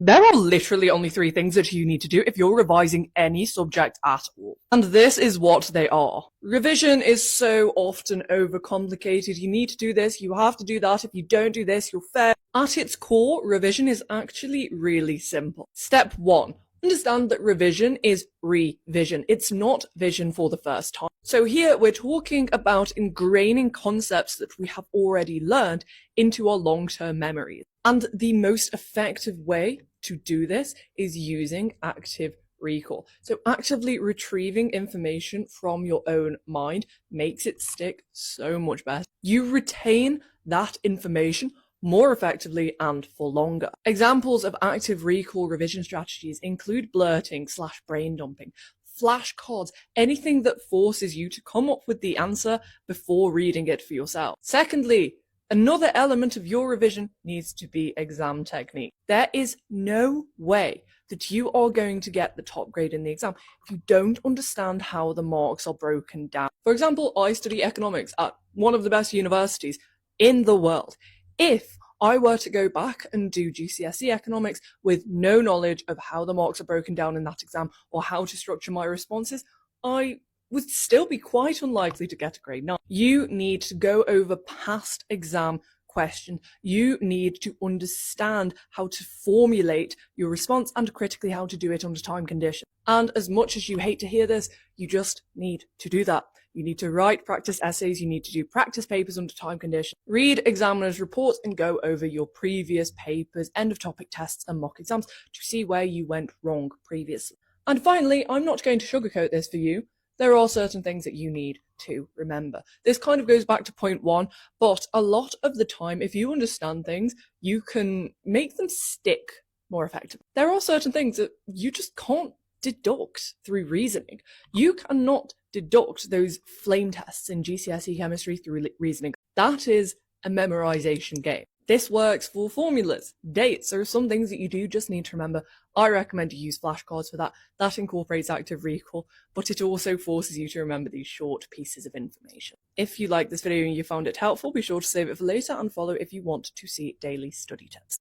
There are literally only three things that you need to do if you're revising any subject at all. And this is what they are. Revision is so often overcomplicated. You need to do this, you have to do that. If you don't do this, you'll fail. At its core, revision is actually really simple. Step 1. Understand that revision is revision. It's not vision for the first time. So here we're talking about ingraining concepts that we have already learned into our long-term memories. And the most effective way to do this is using active recall. So actively retrieving information from your own mind makes it stick so much better. You retain that information more effectively and for longer. Examples of active recall revision strategies include blurting / brain dumping, flashcards, anything that forces you to come up with the answer before reading it for yourself. Secondly, another element of your revision needs to be exam technique. There is no way that you are going to get the top grade in the exam if you don't understand how the marks are broken down. For example, I study economics at one of the best universities in the world. If I were to go back and do GCSE economics with no knowledge of how the marks are broken down in that exam or how to structure my responses, I would still be quite unlikely to get a grade 9. You need to go over past exam questions. You need to understand how to formulate your response and critically how to do it under time conditions. And as much as you hate to hear this, you just need to do that. You need to write practice essays, you need to do practice papers under time conditions, read examiners' reports and go over your previous papers, end of topic tests and mock exams to see where you went wrong previously. And finally, I'm not going to sugarcoat this for you. There are certain things that you need to remember. This kind of goes back to point 1, but a lot of the time, if you understand things, you can make them stick more effectively. There are certain things that you just can't deduct through reasoning. You cannot deduct those flame tests in GCSE chemistry through reasoning. That is a memorization game. This works for formulas, dates. There are some things that you do just need to remember. I recommend you use flashcards for that. That incorporates active recall, but it also forces you to remember these short pieces of information. If you like this video and you found it helpful, be sure to save it for later and follow if you want to see daily study tips.